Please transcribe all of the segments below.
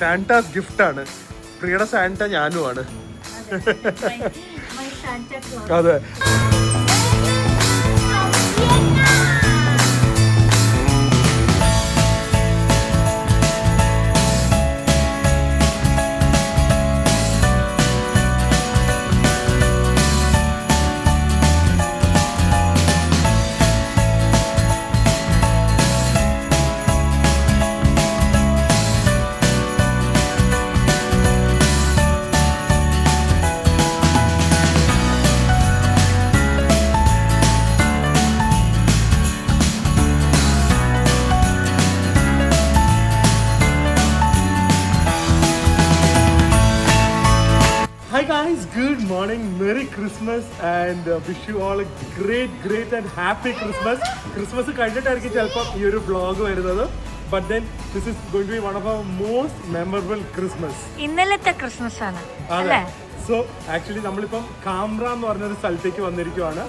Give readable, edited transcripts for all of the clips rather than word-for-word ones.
Santa's gift ആണ്. പ്രിയയുടെ Santa ഞാനുമാണ്. അതെ. Hi guys, good morning, Merry Christmas and wish you all a great and happy Christmas. Christmas കഴിഞ്ഞിട്ടായിരിക്കും ചിലപ്പോൾ ഈ ഒരു vlog വരുന്നത്. But then this is going to be one of our most memorable Christmas. ഇന്നലത്തെ Christmas ആണ് അല്ലേ? So actually നമ്മളിപ്പം കാംറ എന്ന് പറഞ്ഞൊരു സ്ഥലത്തേക്ക് വന്നിരിക്കുവാണ്.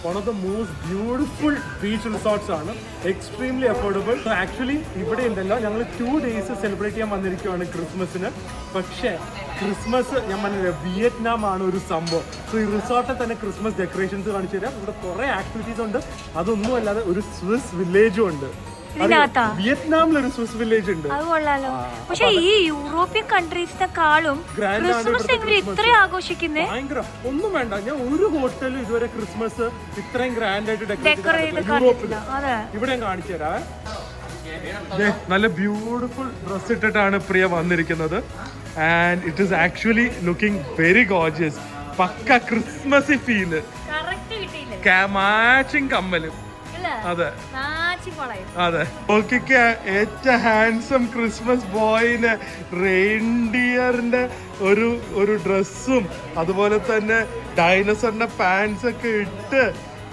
One of the most beautiful beach resorts ആണ്. Extremely affordable. So actually ഇവിടെ ഉണ്ടല്ലോ ഞങ്ങൾ 2 days സെലിബ്രേറ്റ് ചെയ്യാൻ വന്നിരിക്കുവാണ് ക്രിസ്മസിന്. പക്ഷേ ക്രിസ്മസ് ഞാൻ പറഞ്ഞില്ല, വിയറ്റ്നാം ആണ് ഒരു സംഭവം. സോ ഈ റിസോർട്ടിൽ തന്നെ ക്രിസ്മസ് ഡെക്കറേഷൻസ് കാണിച്ചു തരാം. ഇവിടെ കുറെ ആക്ടിവിറ്റീസ് ഉണ്ട്. അതൊന്നും അല്ലാതെ ഒരു സ്വിസ് വില്ലേജും ഉണ്ട്. വിയറ്റ്നാമിലൊരു സ്വിസ് വില്ലേജ് ഉണ്ട്. അത് കൊള്ളാലോ. പക്ഷെ ഈ യൂറോപ്യൻ കൺട്രീസിനെക്കാളും ക്രിസ്മസ് എങ്ങനെ ഇത്ര ആഘോഷിക്കുന്നേ? ഭയങ്കര ഒന്നും വേണ്ട. ഞാൻ ഒരു ഹോട്ടലിൽ ഇതുവരെ ക്രിസ്മസ് ഇത്രയും ഗ്രാൻഡ് ആയിട്ട് ഡെക്കറേറ്റ് ഇവിടെ ഞാൻ കാണിച്ചു തരാം. നല്ല ബ്യൂട്ടിഫുൾ ഡ്രസ് ഇട്ടിട്ടാണ് പ്രിയ വന്നിരിക്കുന്നത്. And it is actually looking very gorgeous. പക്ക ക്രിസ്മസ് ഫീല്. മാച്ചിങ് കമ്മലും. അതെ അതെ. ഓക്കെ, ഏറ്റവും ഹാൻസം ക്രിസ്മസ് ബോയിന് റെയിൻഡിയറിന്റെ ഒരു ഡ്രസ്സും അതുപോലെ തന്നെ ഡൈനോസറിന്റെ പാൻസ് ഒക്കെ ഇട്ട്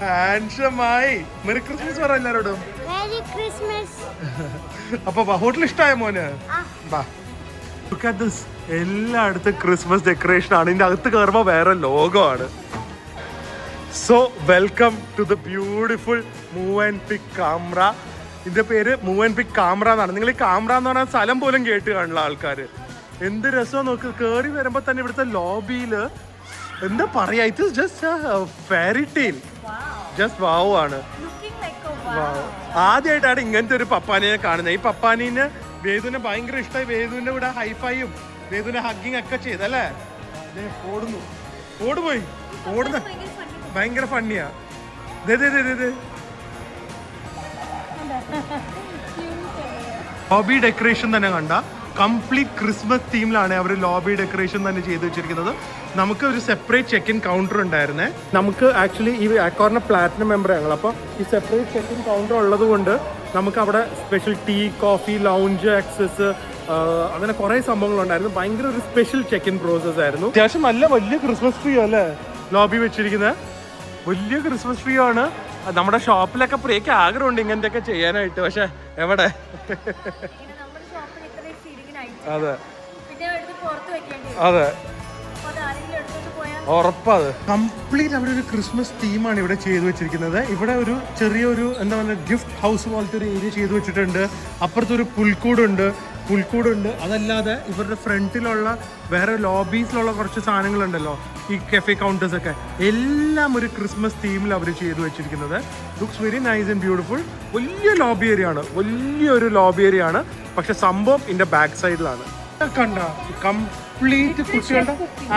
ഹാൻഡ്സമായി മെറി ക്രിസ്മസ് പറ എല്ലാരോടും. അപ്പൊ ഹോട്ടൽ ഇഷ്ടമായ മോന്? എല്ലായിടത്തും ക്രിസ്മസ് ഡെക്കറേഷൻ ആണ്. ഇതിന്റെ അകത്ത് കയറുമ്പോ വേറെ ലോകമാണ്. So welcome to the beautiful Movenpick കാംറ. ഇതിന്റെ പേര് മൂവാൻപിക് കാംറ എന്നാണ്. നിങ്ങൾ ഈ കാംറ എന്ന് പറഞ്ഞ സ്ഥലം പോലും കേട്ട് കാണില്ല ആൾക്കാര്. എന്ത് രസം നോക്ക്. കേറി വരുമ്പോ തന്നെ ഇവിടുത്തെ ലോബിയില് എന്താ പറയാ, ഇത് ജസ്റ്റ് ഫെയറി ടെയിൽ. ജസ്റ്റ് വാവ് ആണ്. ആദ്യമായിട്ടാണ് ഇങ്ങനത്തെ ഒരു പപ്പാനിയെ കാണുന്നത്. ഈ പപ്പാനീന് വേദുവിനെ ഭയങ്കര ഇഷ്ടമായി. വേദുവിന്റെ കൂടെ ഹൈഫൈയും വേദുവിനെ ഹഗ്ഗിങ് ഒക്കെ ചെയ്തല്ലേ. ഓടുന്നു, ഓടുപോയി, ഓടുന്ന ഭയങ്കര ഫണ്ണിയാ. ലോബി ഡെക്കറേഷൻ തന്നെ കണ്ട കംപ്ലീറ്റ് ക്രിസ്മസ് തീമിലാണ് അവർ ലോബി ഡെക്കറേഷൻ തന്നെ ചെയ്ത് വെച്ചിരിക്കുന്നത്. നമുക്ക് ഒരു സെപ്പറേറ്റ് ചെക്ക് ഇൻ കൗണ്ടർ ഉണ്ടായിരുന്നേ. നമുക്ക് ആക്ച്വലി ഈ അക്കോറിന്റെ പ്ലാറ്റിനം മെമ്പർ ഞങ്ങൾ. അപ്പോൾ ഈ സെപ്പറേറ്റ് ചെക്ക് ഇൻ കൗണ്ടർ ഉള്ളത് കൊണ്ട് നമുക്ക് അവിടെ special tea, coffee, lounge access, അങ്ങനെ കുറേ സംഭവങ്ങളുണ്ടായിരുന്നു. ഭയങ്കര ഒരു സ്പെഷ്യൽ ചെക്ക് ഇൻ പ്രോസസ് ആയിരുന്നു. അത്യാവശ്യം നല്ല വലിയ ക്രിസ്മസ് ട്രീ അല്ലേ ലോബി വെച്ചിരിക്കുന്നത്. വലിയ ക്രിസ്മസ് ട്രീ ആണ്. നമ്മുടെ ഷോപ്പിലൊക്കെ പ്രിയക്ക് ആഗ്രഹമുണ്ട് ഇങ്ങനത്തെ ഒക്കെ ചെയ്യാനായിട്ട്. പക്ഷെ എവിടെ? അതെ അതെ, ഉറപ്പത്. കംപ്ലീറ്റ് അവിടെ ഒരു ക്രിസ്മസ് തീമാണ് ഇവിടെ ചെയ്തു വെച്ചിരിക്കുന്നത്. ഇവിടെ ഒരു ചെറിയൊരു എന്താ പറയുക ഗിഫ്റ്റ് ഹൗസ് പോലത്തെ ഒരു ഏരിയ ചെയ്തു വെച്ചിട്ടുണ്ട്. അപ്പുറത്തൊരു പുൽക്കൂടുണ്ട്. അതല്ലാതെ ഇവരുടെ ഫ്രണ്ടിലുള്ള വേറെ ലോബീസിലുള്ള കുറച്ച് സാധനങ്ങളുണ്ടല്ലോ, ഈ കഫേ കൗണ്ടേഴ്സ് ഒക്കെ, എല്ലാം ഒരു ക്രിസ്മസ് തീമിൽ അവർ ചെയ്തു വെച്ചിരിക്കുന്നത്. Looks very nice and beautiful. വലിയൊരു ലോബി ഏരിയ ആണ്. പക്ഷെ സംഭവം ഇതിന്റെ ബാക്ക് സൈഡിലാണ്. കണ്ട കംപ്ലീറ്റ് കുട്ടികളുടെ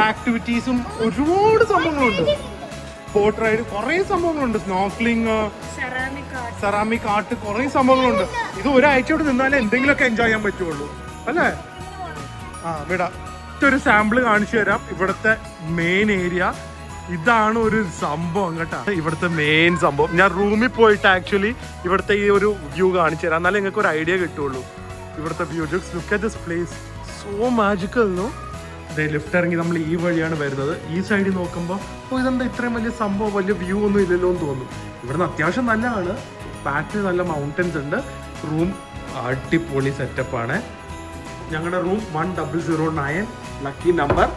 ആക്ടിവിറ്റീസും ഒരുപാട് സംഭവങ്ങളുണ്ട്. ബോട്ട് റൈഡ്, കുറേ സംഭവങ്ങളുണ്ട്. സ്നോർക്കലിംഗ്, സെറാമിക് ആർട്ട്, കുറേ സംഭവങ്ങളുണ്ട്. ഇത് ഒരാഴ്ചയോട് നിന്നാലേ എന്തെങ്കിലുമൊക്കെ എൻജോയ് ചെയ്യാൻ പറ്റുള്ളൂ അല്ലേ? വിടാം. ഒരു സാമ്പിൾ കാണിച്ചു തരാം. ഇവിടുത്തെ മെയിൻ ഏരിയ ഇതാണ്. ഒരു സംഭവം കേട്ടോ, ഇവിടുത്തെ മെയിൻ സംഭവം. ഞാൻ റൂമിൽ പോയിട്ട് ആക്ച്വലി ഇവിടുത്തെ ഈ ഒരു വ്യൂ കാണിച്ചു തരാം, എന്നാലേ നിങ്ങൾക്ക് ഒരു ഐഡിയ കിട്ടുള്ളൂ. ഇവിടുത്തെ view, just look at this place, so magical. No, lift ഇറങ്ങി നമ്മൾ ഈ വഴിയാണ് വരുന്നത്. ഈ സൈഡിൽ നോക്കുമ്പോൾ ഇതെന്താ ഇത്രയും വലിയ സംഭവം, വലിയ വ്യൂ ഒന്നും ഇല്ലല്ലോ എന്ന് തോന്നും. ഇവിടുന്ന് അത്യാവശ്യം നല്ലതാണ്. ബാക്കിൽ നല്ല മൗണ്ടൻസ് ഉണ്ട്. റൂം അടിപൊളി സെറ്റപ്പാണ്. ഞങ്ങളുടെ റൂം 1009, ലക്കി നമ്പർ.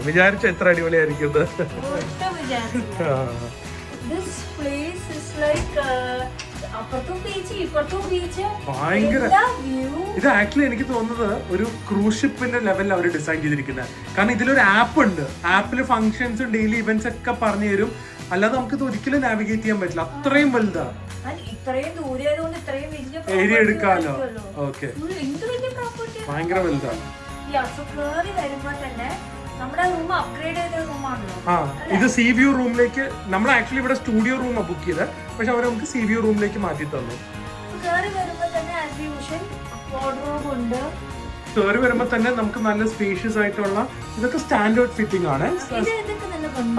വിചാരിച്ച എത്ര അടിപൊളിയായിരിക്കും. This place is like അപ്പുറത്തും ബീച്ച് ഇപ്പുറത്തും ബീച്ച്. ഭയങ്കര ഇത് ആക്ച്വലി എനിക്ക് തോന്നുന്നത് ഒരു ക്രൂസ് ഷിപ്പിന്റെ ലെവലിൽ അവർ ഡിസൈൻ ചെയ്തിരിക്കുന്നത്. കാരണം ഇതിലൊരു ആപ്പ് ഉണ്ട്, ആപ്പിൽ ഫംഗ്ഷൻസും ഡെയിലി ഇവന്റ്സ് ഒക്കെ പറഞ്ഞു തരും. അല്ലാതെ നമുക്ക് ഇത് ഒരിക്കലും നാവിഗേറ്റ് ചെയ്യാൻ പറ്റില്ല, അത്രയും വലുതാ. ഇത്രയും ദൂരെ ആയതുകൊണ്ട് ഇത്രയും വലിയ ഏരിയ എടുക്കാമല്ലോ. ഓക്കെ, ഭയങ്കര വലുതാ. കേറി വരുമ്പോ തന്നെ നമ്മുടെ റൂം അപ്ഗ്രേഡ് ചെയ്ത റൂമാണല്ലോ. ആ, ഇത് സീ വ്യൂ റൂമിലേക്ക് നമ്മൾ ആക്ച്വലി ഇവിടെ സ്റ്റുഡിയോ റൂം ബുക്ക് ചെയ്തത്, പക്ഷെ അവർ നമുക്ക് സീ വ്യൂ റൂമിലേക്ക് മാറ്റി തന്നു. കേറി വരുമ്പോ തന്നെ ആസ് യൂഷ്വൽ വാർഡ്രോബ് ഉണ്ട്. കേറി വരുമ്പോ തന്നെ നമുക്ക് നല്ല സ്പേഷ്യസ് ആയിട്ടുള്ള ഇതൊക്കെ സ്റ്റാൻഡേർഡ് ഫിറ്റിംഗ് ആണ്.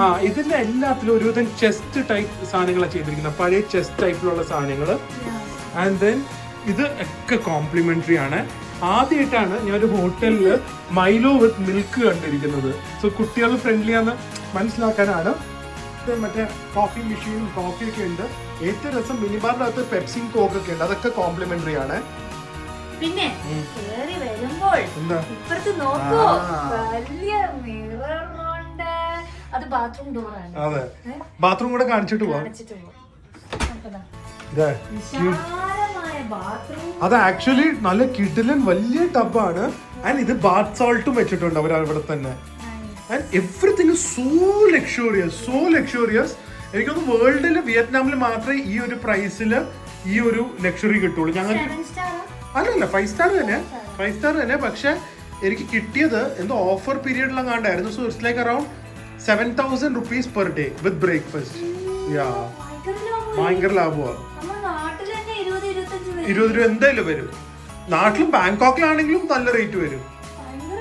ആ, ഇതിന്റെ എല്ലാത്തിലും ഒരുവിധം ചെസ്റ്റ് ടൈപ്പ് സാധനങ്ങളാണ് ചെയ്തിരിക്കുന്നത്, പഴയ ചെസ്റ്റ് ടൈപ്പിലുള്ള സാധനങ്ങൾ. ആൻഡ് ദെൻ ഇത് ഒക്കെ കോംപ്ലിമെന്ററി ആണ്. ആദ്യമായിട്ടാണ് ഞാൻ ഒരു ഹോട്ടലില് മൈലോ വിത്ത് മിൽക്ക് കണ്ടിരിക്കുന്നത്. സോ കുട്ടികൾ ഫ്രണ്ട്ലി ആണെന്ന് മനസ്സിലാക്കാനാണ്. മറ്റേ കോഫി മെഷീനും കോഫിയൊക്കെ ഉണ്ട്. ഏറ്റവും രസം മിനിബാറിന്റെ അകത്ത് പെപ്സിയും കോക്കൊക്കെ ഉണ്ട്, അതൊക്കെ കോംപ്ലിമെന്ററി ആണ്. പിന്നെ കേറി വരുമ്പോൾ ഇപ്പുറത്ത് നോക്കൂ, വലിയ മിറർ ഉണ്ട്. അത് ബാത്റൂം ഡോർ ആണ്. അതെ, ബാത്റൂം കൂടെ കാണിച്ചിട്ട് പോവാം. അത് ആക്ച്വലി നല്ല കിടിലൻ വലിയ ടബാണ്. ആൻഡ് ഇത് ബാത്ത് സോൾട്ടും വെച്ചിട്ടുണ്ട് അവർ അവിടെ തന്നെ. And everything so luxurious. എനിക്കൊന്ന് വേൾഡില് വിയറ്റ്നാമിൽ മാത്രമേ ഈ ഒരു പ്രൈസിൽ ഈ ഒരു ലക്ഷറി കിട്ടുള്ളൂ. ഞങ്ങൾക്ക് അല്ലല്ല 5 സ്റ്റാർ തന്നെ. പക്ഷെ എനിക്ക് കിട്ടിയത് എന്തോ ഓഫർ പീരീഡിലും കണ്ടായിരുന്നു. So it's like around 7,000 rupees per day with breakfast. ഭയങ്കര ലാഭമാണ്. 20 രൂപ എന്തായാലും വരും. നാട്ടിലും ബാങ്കോക്കിലാണെങ്കിലും നല്ല റേറ്റ് വരും,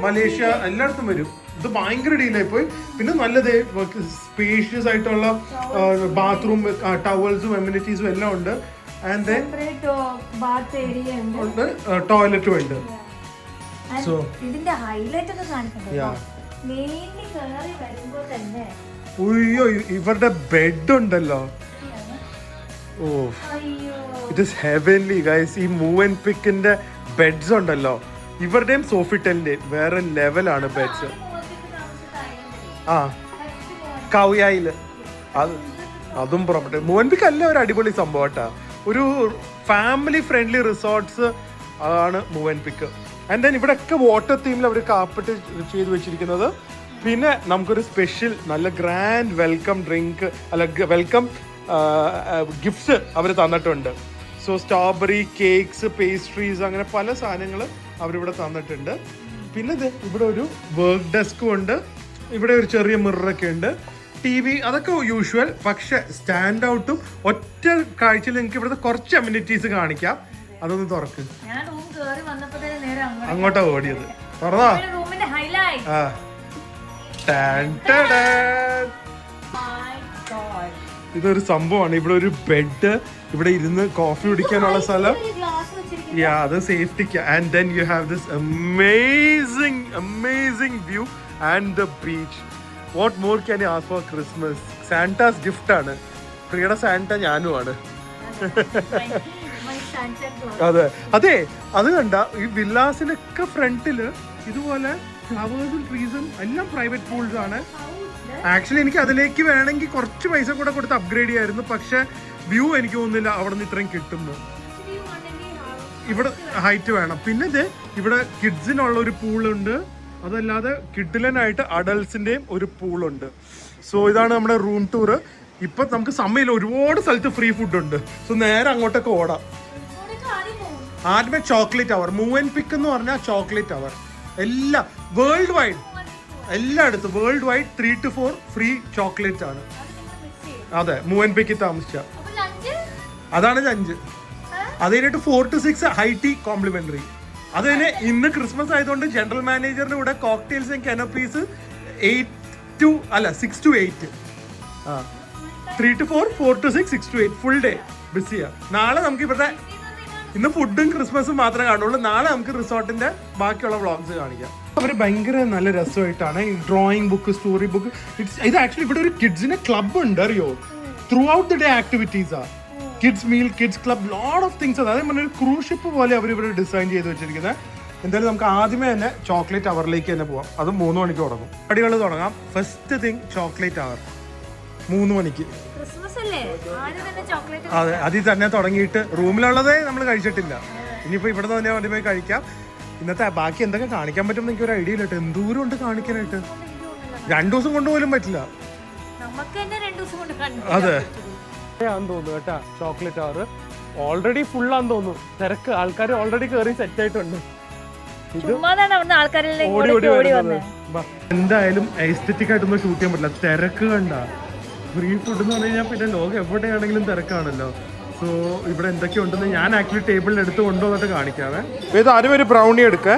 മലേഷ്യ എല്ലായിടത്തും വരും. ഇത് ഭയങ്കര ഡീലായി പോയി. പിന്നെ നല്ലത് സ്പേഷ്യസ് ആയിട്ടുള്ള ബാത്റൂം, ടവൽസും എമ്യൂണിറ്റീസും എല്ലാം ഉണ്ട്. ആൻഡ് ദെൻ ഉണ്ട്, ടോയ്ലറ്റും ഉണ്ട്. സോ ഇതിന്റെ ഹൈലൈറ്റ് ഒക്കെ കാണിക്കണ്ടോ? മെയിൻലി കേറി വരുമ്പോൾ തന്നെ ഉയ്യോ, ഇവരുടെ ബെഡ് ഉണ്ടല്ലോ. ഓ, ഇറ്റ് ഈസ് ഹെവൻലി ഗൈസ്. ഈ മൂവ് ആൻഡ് പിക്കിന്റെ ബെഡ്സ് ഉണ്ടല്ലോ, ഇവരുടെയും സോഫിറ്റലിന്റെയും വേറെ ലെവലാണ് ബെഡ്സ്. ആ, കൗയായില് അതും പുറപ്പെട്ടു. മൂവ് ആൻഡ് പിക്ക് അല്ല ഒരു അടിപൊളി സംഭവം കേട്ടാ. ഒരു ഫാമിലി ഫ്രണ്ട്ലി റിസോർട്ട്സ് ആണ് move and pick. And then ഇവിടെ ഒക്കെ വാട്ടർ തീമിൽ അവർ കാർപ്പറ്റ് ചെയ്ത് വെച്ചിരിക്കുന്നത്. പിന്നെ നമുക്കൊരു സ്പെഷ്യൽ നല്ല ഗ്രാൻഡ് വെൽക്കം ഡ്രിങ്ക് അല്ല വെൽക്കം ഗിഫ്റ്റ്സ് അവർ തന്നിട്ടുണ്ട്. സോ സ്ട്രോബെറി കേക്ക്സ്, പേസ്ട്രീസ്, അങ്ങനെ പല സാധനങ്ങൾ അവരിവിടെ തന്നിട്ടുണ്ട്. പിന്നെ ഇവിടെ ഒരു വർക്ക് ഡെസ്കും ഉണ്ട്. ഇവിടെ ഒരു ചെറിയ മിററൊക്കെ ഉണ്ട്, TV, അതൊക്കെ യൂഷ്വൽ. പക്ഷെ സ്റ്റാൻഡ് ഔട്ടും ഒറ്റ കാഴ്ചയിൽ നിങ്ങൾക്ക് ഇവിടുത്തെ കുറച്ച് അമ്യൂണിറ്റീസ് കാണിക്കാം. അതൊന്ന് തുറക്ക്. അങ്ങോട്ടാ ഓടിയത്. തുറന്നാ. ആ, ഇതൊരു സംഭവമാണ്. ഇവിടെ ഒരു ബെഡ്, ഇവിടെ ഇരുന്ന് കോഫി കുടിക്കാനുള്ള സ്ഥലം. അത് സേഫ്റ്റിക്ക്. And then you have this amazing view and the beach. What more can you ask for Christmas? Santa's gift ആണ്. പ്രിയയുടെ സാന്റ ഞാനുമാണ്. അതെ അതെ, അത് കണ്ട ഈ വില്ലാസിനൊക്കെ ഫ്രണ്ടില് ഇതുപോലെ ഫ്ലവേഴ്സും ട്രീസും എല്ലാം പ്രൈവറ്റ് പൂൾസ് ആണ്. ആക്ച്വലി എനിക്ക് അതിലേക്ക് വേണമെങ്കിൽ കുറച്ച് പൈസ കൂടെ കൊടുത്ത് അപ്ഗ്രേഡ് ചെയ്യായിരുന്നു. പക്ഷെ വ്യൂ എനിക്ക് തോന്നുന്നില്ല അവിടെ നിന്ന് ഇത്രയും കിട്ടുന്നു. ഇവിടെ ഹൈറ്റ് വേണം. പിന്നെ ഇവിടെ കിഡ്സിനുള്ള ഒരു പൂളുണ്ട്. അതല്ലാതെ കിഡിലനായിട്ട് അഡൾട്ട്സിന്റെയും ഒരു പൂളുണ്ട്. സോ ഇതാണ് നമ്മുടെ റൂം ടൂർ. ഇപ്പൊ നമുക്ക് സമയമില്ല, ഒരുപാട് സ്ഥലത്ത് ഫ്രീ ഫുഡ് ഉണ്ട്. സോ നേരെ അങ്ങോട്ടൊക്കെ ഓടാം. ആദ്യമേ chocolate hour, move and pick എന്ന് പറഞ്ഞാൽ ചോക്ലേറ്റ് അവർ എല്ലാം വേൾഡ് വൈഡ്, എല്ലായിടത്തും worldwide 3 to 4 free chocolate ആണ്. അതെ, മൂവ് ആൻഡ് പിക്ക് താമസിച്ച അതാണ് 5. അത് കഴിഞ്ഞിട്ട് 4 to 6 ഹൈ ടീ കോംപ്ലിമെന്ററി. അത് തന്നെ ഇന്ന് ക്രിസ്മസ് ആയതുകൊണ്ട് ജനറൽ മാനേജറിന്റെ കൂടെ cocktails and കനോപ്പീസ് 6 to 8. 3 to 4, 4 to 6, 6 to 8 full day ബിസിയാ. നാളെ നമുക്ക് ഇവിടെ ഇന്ന് ഫുഡും ക്രിസ്മസും മാത്രമേ കാണുള്ളൂ. നാളെ നമുക്ക് റിസോർട്ടിന്റെ ബാക്കിയുള്ള വ്ളോഗ്സ് കാണിക്കാം. അവർ ഭയങ്കര നല്ല രസമായിട്ടാണ് ഈ ഡ്രോയിങ് ബുക്ക്, സ്റ്റോറി ബുക്ക്. ഇത് ആക്ച്വലി ഇവിടെ ഒരു കിഡ്സിന്റെ ക്ലബ് ഉണ്ട്, അറിയോ? ത്രൂ ഔട്ട് ദ ഡേ ആക്ടിവിറ്റീസാ. Kids meal, kids club, lot of things. അതായത് ഒരു ക്രൂസ് ഷിപ്പ് പോലെ അവർ ഇവിടെ ഡിസൈൻ ചെയ്ത് വെച്ചിരിക്കുന്നത്. എന്തായാലും നമുക്ക് ആദ്യമേ തന്നെ ചോക്ലേറ്റ് അവറിലേക്ക് തന്നെ പോവാം. അത് 3 മണിക്ക് തുടങ്ങും. പടികൾ തുടങ്ങാം. ഫസ്റ്റ് തിങ് ചോക്ലേറ്റ് അവർ. 3 മണിക്ക്. ക്രിസ്മസ് അല്ലേ, ആരും തന്നെ ചോക്ലേറ്റ്. അതെ, അതിൽ തന്നെ തുടങ്ങിയിട്ട് റൂമിലുള്ളതേ നമ്മൾ കഴിച്ചിട്ടില്ല. ഇനിയിപ്പോൾ ഇവിടെ തന്നെ വണ്ടി പോയി കഴിക്കാം. ഇന്നത്തെ ബാക്കി എന്തൊക്കെ കാണിക്കാൻ പറ്റും എനിക്ക് ഒരു ഐഡിയ ഇല്ല കേട്ടോ. എന്തോരം ഉണ്ട് കാണിക്കാനായിട്ട്. 2 ദിവസം കൊണ്ടുപോലും പറ്റില്ല. നമുക്ക് തന്നെ 2 ദിവസം കൊണ്ട് കണ്ടു. അതെ ആണെന്ന് തോന്നുന്നു കേട്ടാ. ചോക്ലേറ്റ് ആറ് ഓൾറെഡി ഫുൾ ആണെന്ന് തോന്നുന്നു. തിരക്ക്, ആൾക്കാർ ഓൾറെഡി കയറി സെറ്റ് ആയിട്ടുണ്ട്. എന്തായാലും എസ്തെറ്റിക് ആയിട്ടൊന്നും ഷൂട്ട് ചെയ്യാൻ പറ്റില്ല, തിരക്ക് കണ്ട. ഫ്രീ ഫുഡ് എന്ന് പറഞ്ഞു കഴിഞ്ഞാൽ പിന്നെ ലോകം എവിടെയാണെങ്കിലും തിരക്കാണല്ലോ. സോ ഇവിടെ എന്തൊക്കെ ഉണ്ടെന്ന് ഞാൻ ആക്ച്വലി ടേബിളിൽ എടുത്ത് കൊണ്ടുവന്നിട്ട് കാണിക്കാവേ. ഇത് ആരും ഒരു ബ്രൗണി എടുക്ക.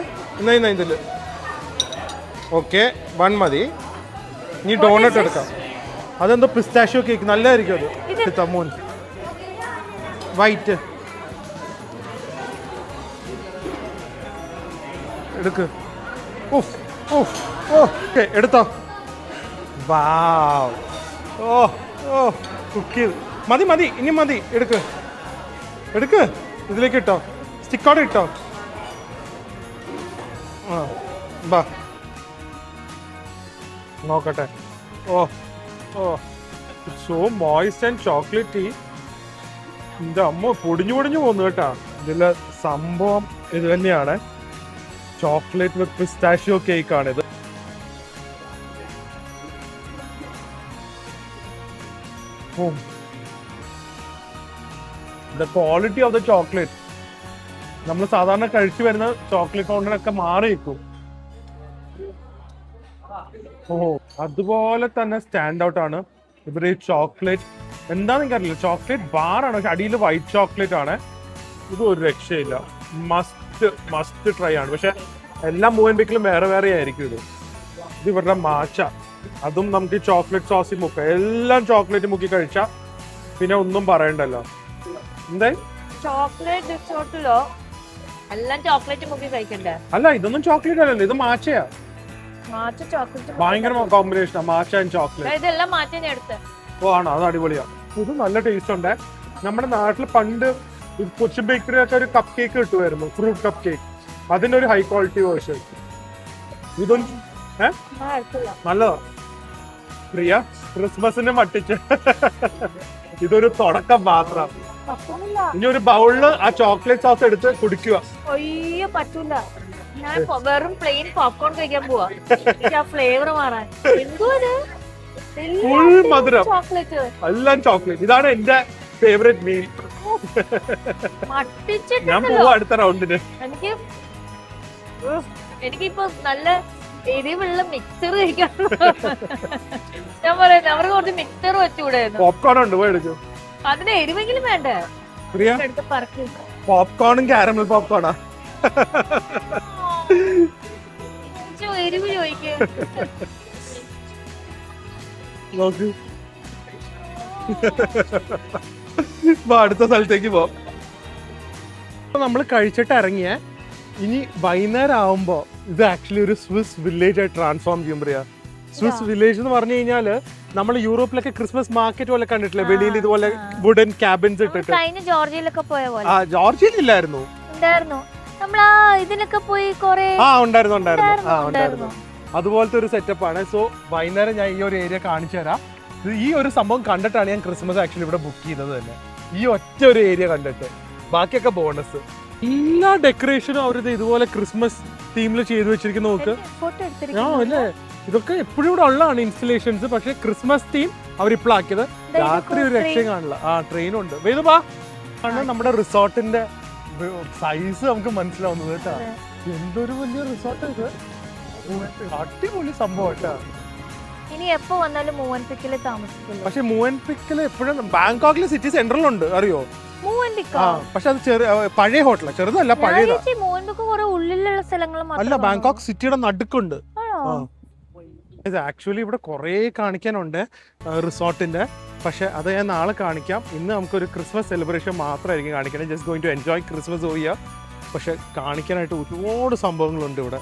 എന്നാ ഇതിൽ ഓക്കെ 1 മതി. ഇനി ഡോണട്ട് എടുക്കാം. അതെന്തോ പിസ്താഷ്യോ കേക്ക്, നല്ലതായിരിക്കും അത്. എടുത്താ മോൻ വൈറ്റ് എടുക്ക്. ഓഫ് ഓഫ് ഓക്കെ എടുത്തോ. വാവ്, ഓ ഓ കുക്കി മതി മതി, ഇനി മതി. എടുക്ക് എടുക്ക്, ഇതിലേക്ക് ഇട്ടോ, സ്റ്റിക്കോടെ ഇട്ടോ. ആ ബാ നോക്കട്ടെ. ഓ ഓ സോ മോയിസ്റ്റ് ആൻഡ് ചോക്ലേറ്റി. എൻ്റെ അമ്മ പൊടിഞ്ഞു പോകുന്നു കേട്ടാ. ഇതിലെ സംഭവം ഇത് തന്നെയാണ്. ചോക്ലേറ്റ് വിത്ത് പിസ്താഷ്യോ കേക്ക് ആണിത്. The quality of the chocolate നമ്മൾ സാധാരണ കഴിച്ചു വരുന്ന ചോക്ലേറ്റ് ഫൗണ്ടനൊക്കെ മാറി നിൽക്കും. ഓ അതുപോലെ തന്നെ സ്റ്റാൻഡ് ഔട്ട് ആണ് ഇവർ ഈ ചോക്ലേറ്റ്. എന്താന്ന് എനിക്കറിയില്ല, ചോക്ലേറ്റ് ബാർ ആണ്, പക്ഷെ അടിയിൽ വൈറ്റ് ചോക്ലേറ്റ് ആണ്. ഇത് ഒരു രക്ഷയില്ല, മസ്റ്റ് ട്രൈ ആണ്. പക്ഷെ എല്ലാ മൂവൻപിക്കിലും വേറെ വേറെ ആയിരിക്കും. ഇത് ഇവരുടെ മാച്ച, അതും നമുക്ക് ഈ ചോക്ലേറ്റ് സോസിൽ മുക്ക. എല്ലാം ചോക്ലേറ്റ് മുക്കി കഴിച്ചാ പിന്നെ ഒന്നും പറയണ്ടല്ലോ. എന്താ ചോക്ലേറ്റ് റിസോർട്ടിലോ എല്ലാം ചോക്ലേറ്റ് മുക്കി കഴിക്കണ്ടേ? അല്ല, ഇതൊന്നും ചോക്ലേറ്റ് അല്ലല്ലോ, ഇത് മാച്ചയാ. ഭയങ്കര കോമ്പിനേഷനാ മാച്ച ആൻഡ് ചോക്ലേറ്റ്. ഇതെല്ലാം മാറ്റി എടുത്ത്. ഓ ആണോ, അത് അടിപൊളിയാ. ഇത് നല്ല ടേസ്റ്റ് ഉണ്ട്. നമ്മുടെ നാട്ടിൽ പണ്ട് കൊച്ചു ബേക്കറിയൊക്കെ ഒരു കപ്പ് കേക്ക് കിട്ടുമായിരുന്നു, ഫ്രൂട്ട് കപ്പ് കേക്ക്. അതിന്റെ ഒരു ഹൈ ക്വാളിറ്റി വേർഷൻ. ഇതൊന്നും നല്ലതാ. പ്രിയ ക്രിസ്മസിന് മട്ടിച്ച് ഇതൊരു തുടക്കം മാത്രം. ഇനി ഒരു ബൗളില് ആ ചോക്ലേറ്റ് സോസ് എടുത്ത് കുടിക്കുക. അയ്യോ പറ്റൂല, ഞാൻ വെറും പ്ലെയിൻ പോപ്കോൺ കഴിക്കാൻ പോവാ. ഫ്ലേവർ മാറാൻ ഫുൾ മധുരം, എല്ലാം ചോക്ലേറ്റ്. ഇതാണ് എന്റെ ഫേവറേറ്റ് മീൽ. ഞാൻ പോവാ അടുത്ത റൗണ്ടിന്. എനിക്കിപ്പോ നല്ല എരിവുള്ള മിക്സർ കഴിക്കാൻ ഞാൻ പറയാം. അവർക്ക് കുറച്ച് മിക്സർ വെച്ചുകൂടായിരുന്നു. പോപ്കോൺ ഉണ്ട്, പോയി എടുക്കും. അതിന് എരിവെങ്കിലും വേണ്ടേ? പോപ്കോണും കാരമൽ പോപ്കോണാ. എരിവ് ചോദിക്കും. അടുത്ത സ്ഥലത്തേക്ക് പോവാം. നമ്മൾ കഴിച്ചിട്ട് ഇറങ്ങിയ ഇനി വൈകുന്നേരം ആവുമ്പോ ഇത് ആക്ച്വലി ഒരു സ്വിസ് വില്ലേജ് ആയി ട്രാൻസ്ഫോം ചെയ്യും. പറയാ സ്വിസ് വില്ലേജ് എന്ന് പറഞ്ഞു കഴിഞ്ഞാല് നമ്മൾ യൂറോപ്പിലൊക്കെ ക്രിസ്മസ് മാർക്കറ്റ് പോലെ കണ്ടിട്ടില്ലേ, വെളിയിൽ ഇതുപോലെ വുഡൻ ക്യാബിൻസ് ഇട്ടിട്ട്. ജോർജിയയിലൊക്കെ പോയ പോലെ. ആ ജോർജിയയിൽ ഇല്ലായിരുന്നു, ഇതിലൊക്കെ പോയി ഉണ്ടായിരുന്നു. അതുപോലത്തെ ഒരു സെറ്റപ്പ് ആണ്. സോ വൈകുന്നേരം ഞാൻ ഈ ഒരു ഏരിയ കാണിച്ചു തരാം. ഈ ഒരു സംഭവം കണ്ടിട്ടാണ് ഞാൻ ക്രിസ്മസ് ആക്ച്വലി ഇവിടെ ബുക്ക് ചെയ്തത് തന്നെ. ഈ ഒറ്റ ഒരു ഏരിയ കണ്ടിട്ട്, ബാക്കിയൊക്കെ ബോണസ്. എല്ലാ ഡെക്കറേഷനും അവരിത് ഇതുപോലെ ക്രിസ്മസ് തീമിൽ ചെയ്തു വെച്ചിരിക്കുന്ന നോക്ക്. ആ അല്ലേ, ഇതൊക്കെ എപ്പോഴും ഇവിടെ ഉള്ളതാണ് ഇൻസ്റ്റലേഷൻസ്. പക്ഷെ ക്രിസ്മസ് തീം അവരിപ്പോഴാക്കിയത്. രാത്രി ഒരു രക്ഷയും കാണില്ല. ആ ട്രെയിനുണ്ട്. വേദുപാ ആണ് നമ്മുടെ റിസോർട്ടിന്റെ സൈസ് നമുക്ക് മനസ്സിലാവുന്നത് കേട്ടാ. എന്തൊരു വലിയ റിസോർട്ട് ഇത്, അടിപൊളി സംഭവം കേട്ടാ. ഇനി എപ്പോ വന്നാലും മൂവൻപിക്കില് താമസിക്കില്ല. പക്ഷെ മൂവൻപിക്കില് എപ്പോഴും ബാങ്കോക്കിലെ സിറ്റി സെന്ററിലുണ്ട്, അറിയോ? പക്ഷെ അത് പഴയ ഹോട്ടലാ, ചെറുതല്ല, പഴയതാ. ഉള്ളിലുള്ള സ്ഥലങ്ങൾ അല്ല, ബാങ്കോക്ക് സിറ്റിയുടെ നടുക്കുണ്ട്. ആക്ച്വലി ഇവിടെ കുറെ കാണിക്കാനുണ്ട് റിസോർട്ടിന്റെ. പക്ഷെ അത് ഞാൻ നാളെ കാണിക്കാം. ഇന്ന് നമുക്കൊരു ക്രിസ്മസ് സെലിബ്രേഷൻ മാത്രമായിരിക്കും കാണിക്കണം. Just going to enjoy Christmas Oviya. പക്ഷെ കാണിക്കാനായിട്ട് ഒരുപാട് സംഭവങ്ങളുണ്ട് ഇവിടെ.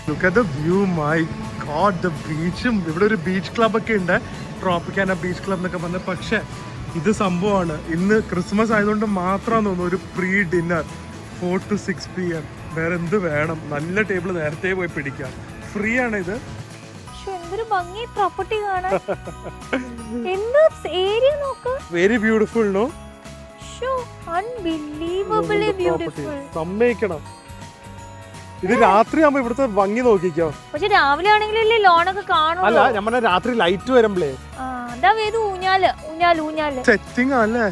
Look at the view, my god, the beachും. ഇവിടെ ഒരു ബീച്ച് ക്ലബ് ഒക്കെ ഉണ്ട്, ട്രോപ്പിക്കാന ബീച്ച് ക്ലബ് എന്നൊക്കെ പറഞ്ഞത്. പക്ഷെ ഇത് സംഭവമാണ്, ഇന്ന് ക്രിസ്മസ് ആയതുകൊണ്ട് മാത്രം തോന്നുന്നു ഒരു പ്രീ ഡിന്നർ 4 to 6 PM. വേറെ എന്ത് വേണം? നല്ല ടേബിൾ നേരത്തെ പോയി പിടിക്കാം. ഫ്രീ ആണ് ഇത്. എന്തൊരു ഭംഗി പ്രോപ്പർട്ടി കാണാൻ. എന്താ ഏരിയ നോക്ക്. Very beautiful no. Unbelievably beautiful. സമ്മതിക്കണം. ഇത് രാത്രി ആവുമ്പോ ഇവിടുത്തെ ഭംഗി നോക്കിക്കോ. പക്ഷെ രാവിലെ ആണെങ്കിലല്ലേ ലോണൊക്കെ കാണും. അല്ല ഞാൻ പറഞ്ഞ രാത്രി ലൈറ്റ് വരുമ്പളേ അതാ വേദ ഊഞ്ഞാല് ഊഞ്ഞാല് ഊഞ്ഞാല് സെറ്റിംഗ് അല്ലേ.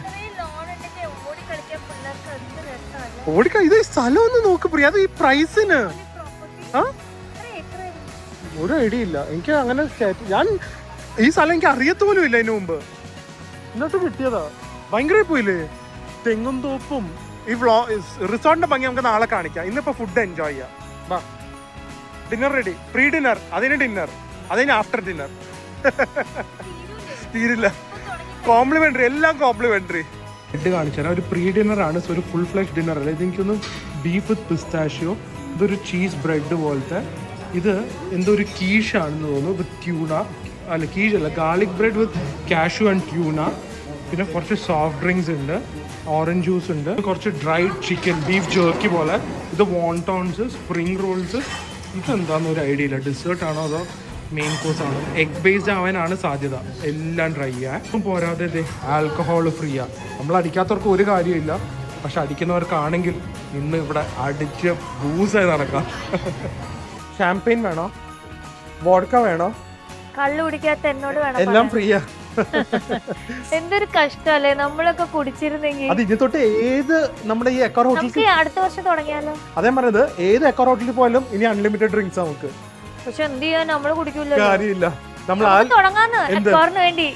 ഓടിക്ക ഇത് സ്ഥലം ഒന്ന് നോക്ക് പ്രിയ. അത് ഈ പ്രൈസിന് ഒരു ഐഡിയ ഇല്ല എനിക്ക്. അങ്ങനെ ഞാൻ ഈ സ്ഥലം എനിക്ക് അറിയത്തോലും ഇല്ല ഇതിനു മുമ്പ്. എന്നിട്ട് കിട്ടിയതാ. ഭയങ്കര പോയില്ലേ തെങ്ങും തോപ്പും. ഈ റിസോർട്ടിന്റെ ഭംഗി നമുക്ക് നാളെ കാണിക്കാം. ഇന്നിപ്പോ ഫുഡ് എൻജോയ് ചെയ്യാം. Dinner ready. പ്രീ ഡിന്നർ, അതിന് ഡിന്നർ, അതിന് ആഫ്റ്റർ ഡിന്നർ. തീരില്ല. കോംപ്ലിമെന്ററി, എല്ലാം കോംപ്ലിമെന്ററി. ഫുഡ് കാണിച്ചാൽ ഒരു പ്രീ ഡിന്നർ ആണ്. ഒരു ഫുൾ ഫ്ലെഷ് ഡിന്നർ അല്ല. ഇത് എനിക്കൊന്ന് ബീഫ് വിത്ത് പിസ്താഷ്യോ. ഇതൊരു ചീസ് ബ്രെഡ് പോലത്തെ. ഇത് എന്തോ ഒരു കീഷാണെന്ന് തോന്നുന്നു വിത്ത് ട്യൂണ. അല്ല കീഷ് അല്ല, garlic bread with cashew and tuna. പിന്നെ കുറച്ച് സോഫ്റ്റ് ഡ്രിങ്ക്സ് ഉണ്ട്, ഓറഞ്ച് ജ്യൂസ് ഉണ്ട്, കുറച്ച് ഡ്രൈഡ് ചിക്കൻ, ബീഫ് ജേർക്കി പോലെ. ഇത് വോണ്ടോൺസ്, സ്പ്രിംഗ് റോൾസ്. ഇതെന്താന്ന് ഒരു ഐഡിയ ഇല്ല. ഡെസേർട്ട് ആണോ അതോ മെയിൻ കോഴ്സ് ആണോ? എഗ് ബേസ്ഡ് ആവാനാണ് സാധ്യത. എല്ലാം ട്രൈ ചെയ്യാൻ. പോരാതെ ഇത് ആൽക്കഹോൾ ഫ്രീയാ. നമ്മൾ അടിക്കാത്തവർക്ക് ഒരു കാര്യമില്ല. പക്ഷെ അടിക്കുന്നവർക്കാണെങ്കിൽ ഇന്ന് ഇവിടെ അടിച്ച് ബൂസായി നടക്കാം. ഷാംപെയിൻ വേണോ, വോഡ്ക വേണോ, കള്ളു കുടിക്കാത്ത എന്നോട് വേണം. എല്ലാം ഫ്രീയാ. എന്തൊരു കഷ്ടല്ലേ. നമ്മളൊക്കെ കുടിച്ചിരുന്നെങ്കിൽ. അത് ഇനി തൊട്ട് ഏത് നമ്മുടെ ഈ എക്കോർ ഹോട്ടലിൽ അടുത്ത വർഷം തുടങ്ങിയാലോ? അതേ പറഞ്ഞത്. ഏത് എക്കോർ ഹോട്ടലിൽ പോയാലും ഇനി അൺലിമിറ്റഡ് ഡ്രിങ്ക്സ് നമുക്ക്. പക്ഷെ എന്ത് ചെയ്യാൻ, നമ്മള് കുടിക്കൂല. കാര്യമില്ല. നമ്മൾ വേണ്ടി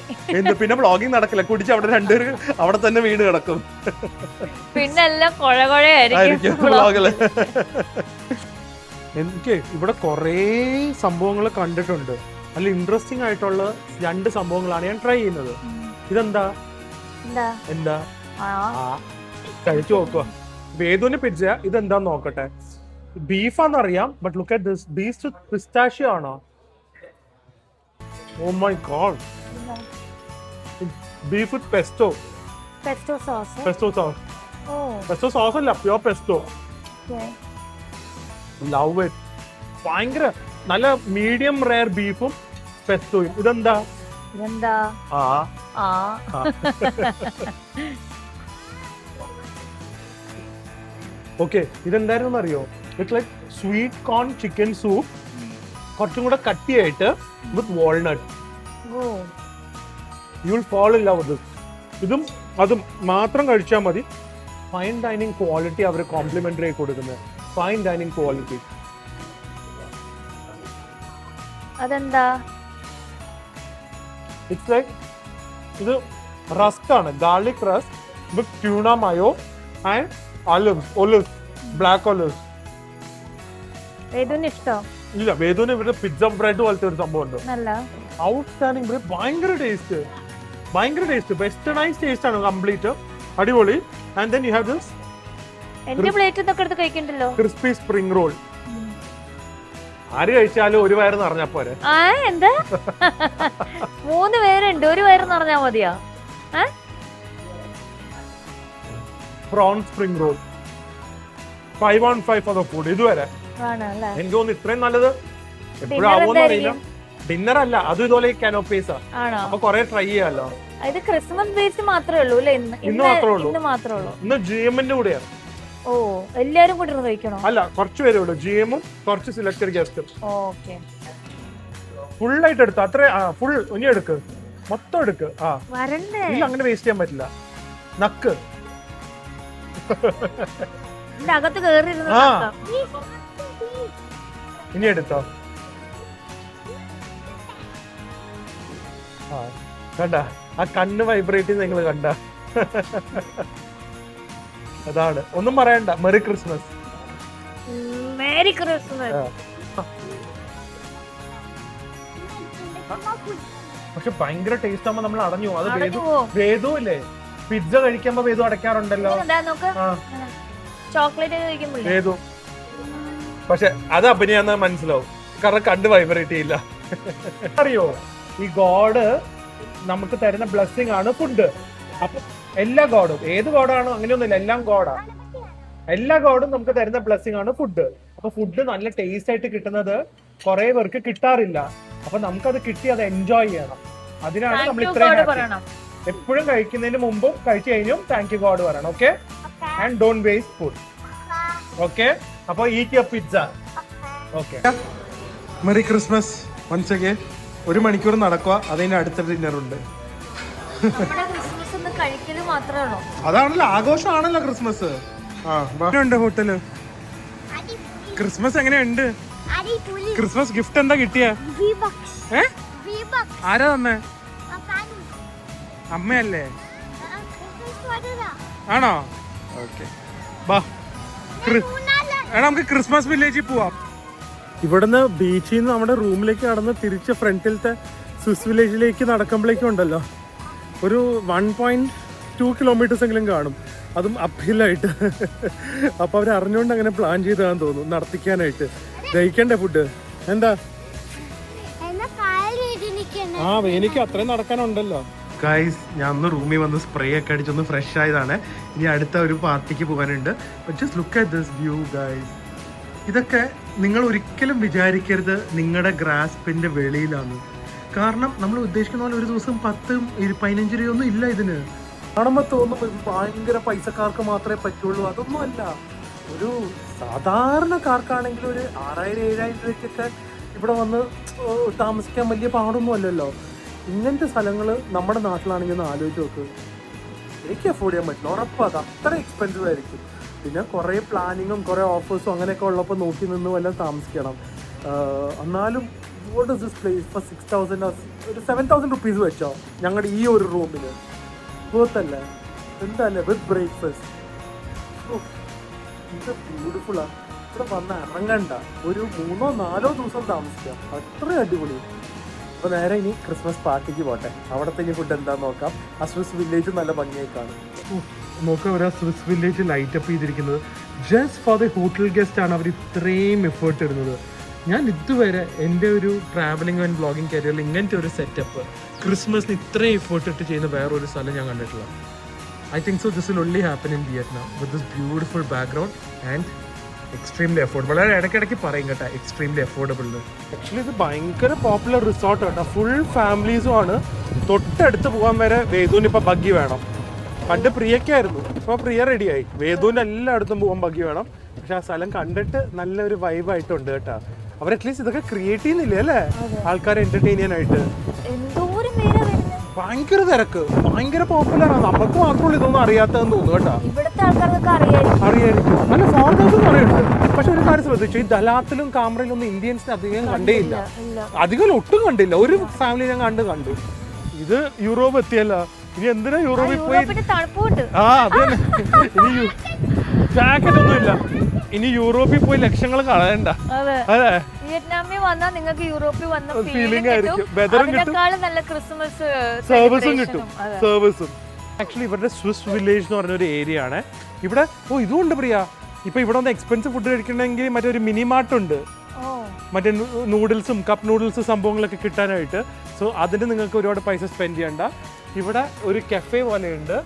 പിന്നെ വ്ളോഗിങ് നടക്കില്ല. കുടിച്ച് അവിടെ രണ്ടുപേര് അവിടെ തന്നെ വീട് കിടക്കും. പിന്നെ എല്ലാം കൊഴകൊഴയായിരിക്കും വ്ളോഗില്. എനിക്ക് ഇവിടെ കുറേ സംഭവങ്ങൾ കണ്ടിട്ടുണ്ട്. നല്ല ഇൻട്രസ്റ്റിംഗ് ആയിട്ടുള്ള 2 സംഭവങ്ങളാണ് ഞാൻ ട്രൈ ചെയ്യുന്നത്. ഇതെന്താ എന്താ കഴിച്ചു നോക്കുക. വേദുവിന്റെ പിസ്സ. ഇതെന്താന്ന് നോക്കട്ടെ. ബീഫാന്നറിയാം. But look at this. Beef pistachio ആണോ? Oh my God. Beef with pesto. Pesto sauce. Pesto sauce. Pesto sauce അല്ല, പ്യോർ പെസ്റ്റോ. Love it. ഭയങ്കര നല്ല മീഡിയം റെയർ ബീഫും പെസ്റ്റോയും. ഇതെന്താ? ഓക്കെ, ഇതെന്തായിരുന്നു അറിയോ? It's like sweet corn chicken soup, കുറച്ചും കൂടെ കട്ടിയായിട്ട് with walnut. You will fall in love with this. ഇതും അതും മാത്രം കഴിച്ചാൽ മതി. ഫൈൻ ഡൈനിങ് ക്വാളിറ്റി അവർ കോംപ്ലിമെന്ററി ആയി കൊടുക്കുന്നത്. Fine dining quality. അതെന്താ? ഇറ്റ്സ് ലൈക്ക് ഇത് റസ്ക് ആണ്. Garlic rusk with tuna mayo and olives, black olives. വേദുവിന് ഇഷ്ടം ഇല്ല. വേദുവിന് ഇവിടെ പിസ്സ ബ്രെഡ് പോലത്തെ ഒരു സംഭവം ഉണ്ട്. Outstanding bread. ഭയങ്കര ടേസ്റ്റ്, ഭയങ്കര ടേസ്റ്റ്. വെസ്റ്റേണൈസ് ടേസ്റ്റ് ആണ് കംപ്ലീറ്റ്. അടിപൊളി. And then you have this എന്റെ പ്ലേറ്റ് ഇതൊക്കെ എടുത്ത് കഴിക്കണ്ടല്ലോ. Crispy spring roll. ആര് കഴിച്ചാലും ഒരു വയറ് നിറഞ്ഞാ പോരെ. എന്താ 3 പേരുണ്ട്, ഒരു വയറ് നിറഞ്ഞാ മതിയാ? Prawn spring roll 5 on 5 for the food. ഇതുവരെ എനിക്ക് തോന്നുന്നു ഇത്രയും നല്ലത് എപ്പോഴാവോന്ന് അറിയില്ല. ഡിന്നർ അല്ല, അതും ഇതുപോലെ കാനോപ്പീസ്. അപ്പൊ കൊറേ ട്രൈ ചെയ്യാലോ. ഇത് ക്രിസ്മസ് ബേസ് മാത്രമേ ഉള്ളൂ അല്ലേ? ഇന്ന് മാത്രമേ ഉള്ളൂ. ഇന്ന് ജിഎമ്മിന്റെ കൂടെയാണ്. ഓ, എല്ലാരും കൂടി കഴിക്കണോ? അല്ല, കുറച്ച് പേരേ ഉള്ളൂ. ജിഎമ്മും കുറച്ച് സെലക്ടഡ് ഗസ്റ്റും. ഫുൾ ആയിട്ട് എടുത്തു. അത്ര ഫുൾ ഇനി എടുക്ക്, മൊത്തം എടുക്ക്. ഇല്ല, അങ്ങനെ വേസ്റ്റ് ചെയ്യാൻ പറ്റില്ല. നക്ക് അകത്ത് കേറി. ഇനി എടുത്തോ. കണ്ട ആ കണ്ണ് വൈബ്രേറ്റ് ചെയ്ത് നിങ്ങൾ കണ്ട. അതാണ്, ഒന്നും പറയണ്ട. Merry Christmas. Merry Christmas. പക്ഷെ ഭയങ്കര ടേസ്റ്റ് ആവുമ്പോ നമ്മൾ അടഞ്ഞു. അത് വേദു ഇല്ലേ, പിസ്സ കഴിക്കുമ്പോ വേദു അടയ്ക്കാറുണ്ടല്ലോ. ചോക്ലേറ്റ് വേദു. പക്ഷെ അത് അഭിനയാന്ന് മനസ്സിലാവും, കാരണം കണ്ട് വൈബ്രേറ്റ് ചെയ്യില്ല. അറിയോ, ഈ ഗോഡ് നമുക്ക് തരുന്ന ബ്ലെസ്സിങ് ആണ് ഫുഡ്. അപ്പൊ എല്ലാ ഗോഡും, ഏത് ഗോഡാണോ അങ്ങനെയൊന്നുമില്ല, എല്ലാം ഗോഡാണ്. എല്ലാ ഗോഡും നമുക്ക് തരുന്ന ബ്ലെസ്സിങ് ആണ് ഫുഡ്. അപ്പൊ ഫുഡ് നല്ല ടേസ്റ്റ് ആയിട്ട് കിട്ടുന്നത് കുറെ പേർക്ക് കിട്ടാറില്ല. അപ്പൊ നമുക്കത് കിട്ടി അത് എൻജോയ് ചെയ്യണം. അതിനാണ് നമ്മൾ Thank you ഇത്രയും God happy. പറയണം. എപ്പോഴും കഴിക്കുന്നതിന് മുമ്പും കഴിച്ചു കഴിഞ്ഞും താങ്ക് യു ഗോഡ് പറയണം. Okay, and don't waste food. Okay, അപ്പൊ eat your pizza. Okay, merry Christmas once again. 1 മണിക്കൂർ നടക്കുക, അതിന് അടുത്ത ഡിന്നർ ഉണ്ട്. നമ്മുടെ ക്രിസ്മസ് ഒന്ന് കഴിക്കല് മാത്രമേ ഉള്ളൂ. അതാണല്ലോ ആഘോഷമാണല്ലോ ക്രിസ്മസ്. ഉണ്ട് ഹോട്ടല്. ക്രിസ്മസ് എങ്ങനെയുണ്ട്? ക്രിസ്മസ് ഗിഫ്റ്റ് എന്താ കിട്ടിയ? ആരാ തന്നെ? അമ്മയല്ലേ? ആണോ? ഓക്കെ, ബാ നമുക്ക് ക്രിസ്മസ് വില്ലേജിൽ പോവാം. ഇവിടുന്ന് ബീച്ചിൽ നിന്ന് നമ്മുടെ റൂമിലേക്ക് കടന്ന് തിരിച്ച് ഫ്രണ്ടിലത്തെ സ്വിസ് വില്ലേജിലേക്ക് നടക്കുമ്പോഴേക്കും ഉണ്ടല്ലോ ഒരു 1.2 കിലോമീറ്റേഴ്സ് എങ്കിലും കാണും, അതും അപ്ഹില്ലായിട്ട്. അപ്പോൾ അവർ അറിഞ്ഞുകൊണ്ട് അങ്ങനെ പ്ലാൻ ചെയ്താന്ന് തോന്നുന്നു നടത്തിക്കാനായിട്ട്. ദഹിക്കണ്ടേ ഫുഡ്? എന്താ എനിക്ക് അത്രയും നടക്കാനുണ്ടല്ലോ. ഗൈസ്, ഞാൻ ഒന്ന് റൂമിൽ വന്ന് സ്പ്രേ ഒക്കെ അടിച്ചൊന്ന് ഫ്രഷ് ആയതാണ്. ഇനി അടുത്ത ഒരു പാർട്ടിക്ക് പോകാനുണ്ട്. Just look at this view guys. ഇതൊക്കെ നിങ്ങൾ ഒരിക്കലും വിചാരിക്കരുത് നിങ്ങളുടെ ഗ്രാസ്പിന്റെ വെളിയിലാണ്. കാരണം നമ്മൾ ഉദ്ദേശിക്കുന്ന പോലെ ഒരു ദിവസം 10-15 രൂപയൊന്നും ഇല്ല ഇതിന്. കാണുമ്പോൾ തോന്നും ഭയങ്കര പൈസക്കാർക്ക് മാത്രമേ പറ്റുള്ളൂ. അതൊന്നും അല്ല. ഒരു സാധാരണക്കാർക്കാണെങ്കിൽ ഒരു 6000-7000 രൂപയ്ക്കൊക്കെ ഇവിടെ വന്ന് താമസിക്കാൻ വലിയ പാടൊന്നും അല്ലല്ലോ. ഇങ്ങനത്തെ സ്ഥലങ്ങൾ നമ്മുടെ നാട്ടിലാണെങ്കിൽ ഒന്ന് ആലോചിച്ച് നോക്ക്. എനിക്ക് അഫോർഡ് ചെയ്യാൻ പറ്റില്ല, ഉറപ്പാണ്. അത് അത്ര എക്സ്പെൻസീവ് ആയിരിക്കും. പിന്നെ കുറേ പ്ലാനിങ്ങും കുറേ ഓഫേഴ്സും അങ്ങനെയൊക്കെ ഉള്ളപ്പോൾ നോക്കി നിന്ന് വല്ലതും താമസിക്കണം. എന്നാലും what is this place for 6000 ഒരു 7000 റുപ്പീസ് വെച്ചോ ഞങ്ങളുടെ ഈ ഒരു റൂമിൽ? ബോത്തല്ലേ? എന്തല്ലേ വിത്ത് ബ്രേക്ക്ഫാസ്റ്റ്. ഇത് ബ്യൂട്ടിഫുള്ളാണ്. ഇവിടെ വന്ന് ഇറങ്ങണ്ട, ഒരു 3-4 ദിവസം താമസിക്കാം. അത്രയും അടിപൊളി. അപ്പോൾ നേരെ ഇനി ക്രിസ്മസ് പാർട്ടിക്ക് പോട്ടെ. അവിടുത്തെ ഇനി ഫുഡ് എന്താണെന്ന് നോക്കാം. ആ സ്വിസ് വില്ലേജ് നല്ല ഭംഗിയായി കാണും. നോക്കുക, അവർ ആ സ്വിസ് വില്ലേജ് ലൈറ്റ് അപ്പ് ചെയ്തിരിക്കുന്നത് just for the hotel guest ആണ്. അവർ ഇത്രയും എഫേർട്ട് ഇടുന്നത്. ഞാൻ ഇതുവരെ എൻ്റെ ഒരു ട്രാവലിംഗ് ആൻഡ് ബ്ലോഗിങ് കരിയറിൽ ഇങ്ങനത്തെ ഒരു സെറ്റപ്പ് ക്രിസ്മസിന് ഇത്രയും എഫേർട്ട് ഇട്ട് ചെയ്യുന്ന വേറൊരു സ്ഥലം ഞാൻ കണ്ടിട്ടില്ല. I think so this will only happen in Vietnam with this beautiful background and extremely affordable. വളരെ ഇടയ്ക്കിടയ്ക്ക് പറയും കേട്ടോ എക്സ്ട്രീംലി അഫോർഡബിൾ. ആക്ച്വലി ഇത് ഭയങ്കര പോപ്പുലർ റിസോർട്ട് കേട്ടോ. ഫുൾ ഫാമിലീസും ആണ്. തൊട്ടടുത്ത് പോകാൻ വരെ വേദുവിന് ഇപ്പോൾ ബഗ്ഗി വേണം. പണ്ട് പ്രിയക്കായിരുന്നു, ഇപ്പോൾ പ്രിയ റെഡിയായി. വേദുവിൻ്റെ എല്ലായിടത്തും പോകാൻ ബഗ്ഗി വേണം. പക്ഷെ ആ സ്ഥലം കണ്ടിട്ട് നല്ലൊരു വൈബായിട്ടുണ്ട് കേട്ടോ. അവർ അറ്റ്ലീസ്റ്റ് ഇതൊക്കെ ക്രിയേറ്റ് ചെയ്യുന്നില്ലേ അല്ലേ, ആൾക്കാരെ എന്റർടൈൻ ചെയ്യാനായിട്ട്. ഭയങ്കര തിരക്ക്, ഭയങ്കര പോപ്പുലറാണ്. നമുക്ക് മാത്രമല്ല ഇതൊന്നും അറിയാത്തതെന്ന് തോന്നുന്നു കേട്ടോ. അറിയായിരിക്കും. അല്ല, ഫോറിനേഴ്സും അറിയുന്നുണ്ട്. പക്ഷെ ഒരു കാര്യം ശ്രദ്ധിച്ചു, ഈ ദലാത്തിലും കാമറയിലൊന്നും ഇന്ത്യൻസിന് അധികം കണ്ടേയില്ല. അധികം ഒട്ടും കണ്ടില്ല. ഒരു ഫാമിലി ഞാൻ കണ്ടു. ഇത് യൂറോപ്പ് എത്തിയല്ല. ഇനി എന്തിനാ യൂറോപ്പിൽ പോയി? ആ അത് തന്നെ. ഇനി ജാക്കറ്റ് ഒന്നുമില്ല. ഇനി യൂറോപ്പിൽ പോയി ലക്ഷങ്ങൾ കളയണ്ട. അതെ, വിയറ്റ്നാമിൽ വന്നാൽ നിങ്ങൾക്ക് യൂറോപ്പിൽ വന്ന ഫീലിംഗ് ആയിരിക്കും. വെതറും കിട്ടും, നല്ല ക്രിസ്മസ് സർവീസും കിട്ടും. സർവീസും ആക്ച്വലി ഇവരുടെ സ്വിസ് വില്ലേജ് എന്ന് പറഞ്ഞൊരു ഏരിയ ആണ് ഇവിടെ. ഇതുകൊണ്ട് പ്രിയ, ഇപ്പൊ ഇവിടെ ഒന്ന് എക്സ്പെൻസീവ് ഫുഡ് കഴിക്കണമെങ്കിൽ മറ്റൊരു മിനി മാർട്ട് ഉണ്ട്. മറ്റേ നൂഡിൽസും കപ്പ് നൂഡിൽസ് സംഭവങ്ങളൊക്കെ കിട്ടാനായിട്ട്. സോ അതിന് നിങ്ങൾക്ക് ഒരുപാട് പൈസ സ്പെൻഡ് ചെയ്യണ്ട. ഇവിടെ ഒരു കഫേ പോലെയുണ്ട്.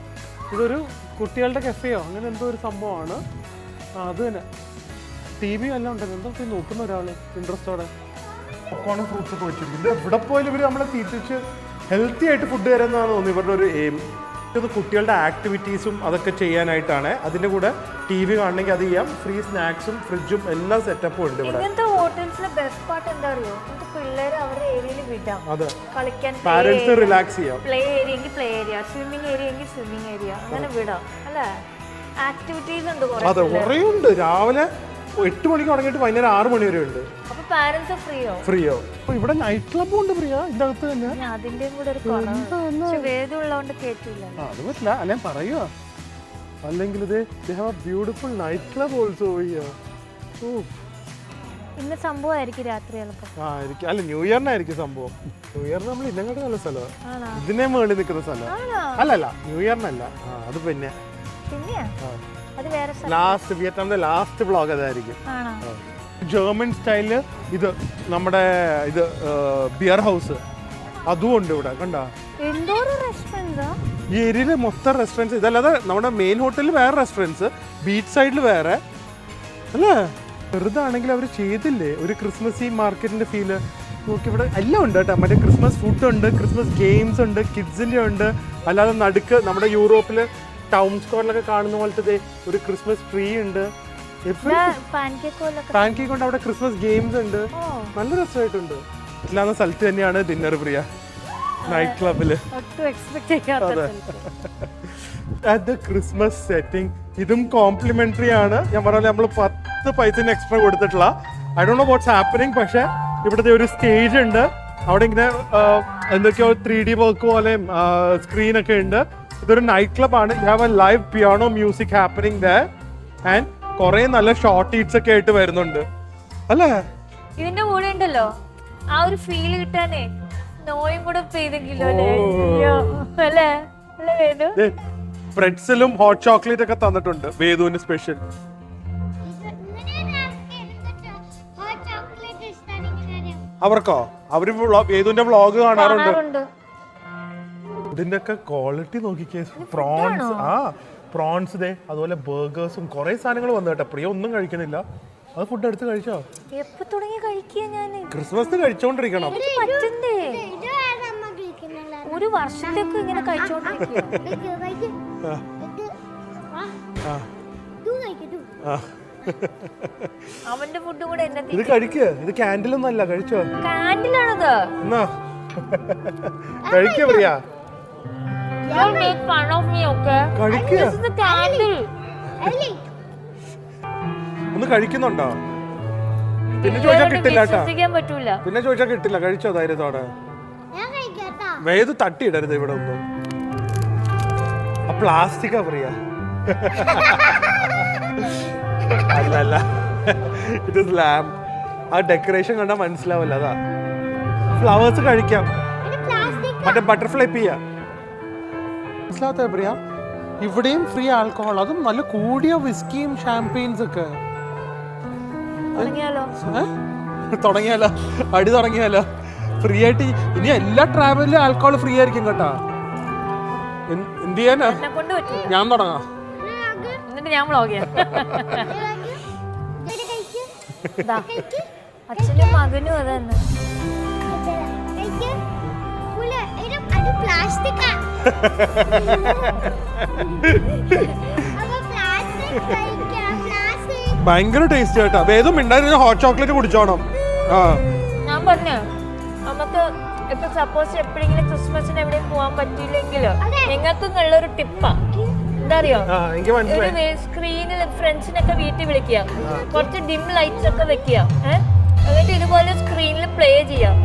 ഇതൊരു കുട്ടികളുടെ കഫേയോ അങ്ങനെ എന്തോ ഒരു സംഭവമാണ്. അത് തന്നെ. TV എല്ലാം ഉണ്ടല്ലോ. എന്തൊക്കെ നോക്കുന്ന ഒരാൾ ഇൻട്രസ്റ്റോടെ പൊക്കോണും ഫ്രൂട്ട്സ് ഒക്കെ വെച്ചിരിക്കുന്നത്. ഇവിടെ പോയാലും ഇവർ നമ്മളെ തീറ്റിച്ച് ഹെൽത്തി ആയിട്ട് ഫുഡ് തരുന്നതാണ് തോന്നുന്നു ഇവരുടെ ഒരു എയിം. ഇത് കുട്ടികളുടെ ആക്ടിവിറ്റീസും അതൊക്കെ ചെയ്യാനായിട്ടാണ്. അതിൻ്റെ കൂടെ TV കാണണമെങ്കിൽ അത് ചെയ്യാം. ഫ്രീ സ്നാക്സും ഫ്രിഡ്ജും എല്ലാ സെറ്റപ്പും ഉണ്ട് ഇവിടെ. അതെ, പാരന്റ്സ് റിലാക്സ് ചെയ്യാം. Play area play area, swimming area swimming area, അങ്ങനെ വിടാം അല്ലേ. ആക്ടിവിറ്റീസ് ഉണ്ട്. അതെ, കുറേ ഉണ്ട്. രാവിലെ 8 മണിക്ക് തുടങ്ങിയിട്ട് വൈകുന്നേരം 6 മണി വരെ ഉണ്ട്. ഫ്രീയോ. അപ്പൊ ഇവിടെ നൈറ്റ് ക്ലബും ഉണ്ട് പ്രിയ, ഇതിന്റെ അകത്ത് തന്നെ. അതിന്റെയും കൂടെ ഒരു വേദമുള്ളതുകൊണ്ട് കേട്ടില്ല. അത് പറ്റില്ല, അല്ലെ പറയുക. അല്ലെങ്കിൽ ഇത് ബ്യൂട്ടിഫുൾ നൈറ്റ് ക്ലബ് ഓൾസോ. ഇന്ന് സംഭവമായിരിക്കും രാത്രി അല്ല, ന്യൂ ഇയറിനായിരിക്കും സംഭവം. ന്യൂ ഇയറിന് നമ്മൾ ഇന്നങ്ങോട്ട് നല്ല സ്ഥലമാണ്. ഇതിനെ വേണ്ടി നിൽക്കുന്ന സ്ഥലം. അല്ലല്ല, ന്യൂ ഇയറിനല്ല. അത് പിന്നെ ലാസ്റ്റ് വിയറ്റ്നാമിന്റെ ലാസ്റ്റ് വ്ളോഗ് അതായിരിക്കും. ജർമ്മൻ സ്റ്റൈലില് ഇത് നമ്മുടെ ഇത് ബിയർ ഹൗസ് അതും ഉണ്ട് ഇവിടെ. കണ്ടോ, ഈ ഏരിയയില് മൊത്തം റെസ്റ്റോറൻറ്റ്സ്. ഇതല്ലാതെ നമ്മുടെ മെയിൻ ഹോട്ടലിൽ വേറെ റെസ്റ്റോറൻറ്റ്സ്, ബീച്ച് സൈഡിൽ വേറെ അല്ലേ. ചെറുതാണെങ്കിൽ അവർ ചെയ്തില്ലേ ഒരു ക്രിസ്മസ് ഈ മാർക്കറ്റിന്റെ ഫീല്. നോക്കി ഇവിടെ എല്ലാം ഉണ്ട് കേട്ടോ. മറ്റേ ക്രിസ്മസ് ഫുഡ് ഉണ്ട്, ക്രിസ്മസ് ഗെയിംസ് ഉണ്ട്, കിഡ്സിൻ്റെ ഉണ്ട്. അല്ലാതെ നടുക്ക് നമ്മുടെ യൂറോപ്പിൽ ടൗൺ സ്ക്വയറിലൊക്കെ കാണുന്ന പോലത്തെ ഒരു ക്രിസ്മസ് ട്രീ ഉണ്ട്. പാൻകേക്ക് ഉണ്ട്. അവിടെ ക്രിസ്മസ് ഗെയിംസ് ഉണ്ട്. നല്ല രസമായിട്ടുണ്ട്. ഇല്ലാന്ന സ്ഥലത്ത് തന്നെയാണ് ഡിന്നർ പ്രിയ, നൈറ്റ് ക്ലബില്. ക്രിസ്മസ് സെറ്റിംഗ് ഇതും കോംപ്ലിമെന്ററി ആണ്. ഞാൻ പറഞ്ഞ നമ്മൾ 10 പൈസ എക്സ്ട്രാ കൊടുത്തിട്ടുള്ള. I don't know what's happening. പക്ഷെ ഇവിടുത്തെ ഒരു സ്റ്റേജ് ഉണ്ട്. അവിടെ ഇങ്ങനെ എന്തൊക്കെയോ 3D വർക്ക് പോലെയും സ്ക്രീനൊക്കെ ഉണ്ട്. ഇതൊരു നൈറ്റ് ക്ലബ് ആണ്. You have A live piano music happening there and കുറെ നല്ല ഷോർട്ട് ഈറ്റ്സ് ഒക്കെ ആയിട്ട് വരുന്നുണ്ട് അല്ലേ. ഇതിന്റെ കൂടെ ഉണ്ടല്ലോ ആ ഒരു ഫീൽ കിട്ടാനേ നോയും കൂടെ പെയ്തെങ്കിലോ അല്ലേ. ഫ്രെഡ്സിലും ഹോട്ട് ചോക്ലേറ്റ് ഒക്കെ തന്നിട്ടുണ്ട് വേദുവിന് സ്പെഷ്യൽ. അവർക്കോ? അവര് വേദുവിന്റെ വ്ളോഗ് കാണാറുണ്ട്. ഇതിന്റെ ഒക്കെ ക്വാളിറ്റി നോക്കിക്കേ. പ്രോൺസ്, പ്രോൺസ് ദേ, അതുപോലെ ബർഗേഴ്സും കുറെ സാധനങ്ങൾ വന്നു കേട്ടോ. പ്രിയ ഒന്നും കഴിക്കുന്നില്ല. അത് ഫുഡ് എടുത്ത് കഴിച്ചോ? എപ്പോ തുടങ്ങി കഴിക്കുക? ഞാൻ ക്രിസ്മസ് കഴിച്ചോണ്ടിരിക്കണം. ഒരു വർഷത്തേക്ക് ഇങ്ങനെ കഴിച്ചോണ്ടിരിക്കും. അവന്റെ ഫുഡ് കൂടെ എന്നെ ഇത് കഴിക്കുക. ഇത് ക്യാൻഡിലൊന്നും അല്ല. കഴിച്ചോ? ക്യാൻഡിലാണത്. എന്നാ കഴിക്കുക പ്രിയ. ഒന്ന് കഴിക്കുന്നുണ്ടോ? പിന്നെ ചോദിച്ചാൽ കിട്ടില്ല കേട്ടാ. പിന്നെ ചോദിച്ചാൽ കിട്ടില്ല. കഴിച്ചോ ധൈര്യത്തോടെ. വേദു തട്ടിയിടരുത് ഇവിടെ ഒന്നും. പ്ലാസ്റ്റിക്കാ പ്രിയ. അല്ല, ഇറ്റ് ഇസ് ലാമ്പ്. ആ ഡെക്കറേഷൻ കണ്ടാൽ മനസ്സിലാവില്ല. അതാ ഫ്ലവേഴ്സ് കഴിക്കാം. മറ്റേ ബട്ടർഫ്ലൈ പിയ മനസ്സിലാത്ത പ്രിയ. ഇവിടെയും ഫ്രീ ആൽക്കഹോൾ, അതും നല്ല കൂടിയ വിസ്കിയും ഷാംപെയിൻസ് ഒക്കെ. തുടങ്ങിയാലോ? അടി തുടങ്ങിയാലോ? ഫ്രീ ആയിട്ട് ഇനി എല്ലാ ട്രാവലിലും ആൽക്കഹോൾ ഫ്രീ ആയിരിക്കും കേട്ടാ. എന്ത് ചെയ്യാനാ? ഞാൻ തുടങ്ങാം. ഞാൻ അച്ഛനും മകനും അതന്നെ. ഭയങ്കര ടേസ്റ്റ് കേട്ടാ. വേദം ഉണ്ടായിരുന്ന ഹോട്ട് ചോക്ലേറ്റ് കുടിച്ചോണം. ഞാൻ പറഞ്ഞു നമുക്ക് ഇപ്പൊ സപ്പോസ് എപ്പോഴെങ്കിലും ക്രിസ്മസിന് എവിടെയും പോകാൻ പറ്റിയില്ലെങ്കിലോ നിങ്ങൾക്ക് നല്ലൊരു ടിപ്പാ. എന്താ അറിയോ? സ്ക്രീനിൽ ഫ്രണ്ട്സിനൊക്കെ വീട്ടിൽ വിളിക്കുക, കുറച്ച് ഡിം ലൈറ്റ്സ് ഒക്കെ വെക്കുക, എന്നിട്ട് ഇതുപോലെ സ്ക്രീനിൽ പ്ലേ ചെയ്യാം.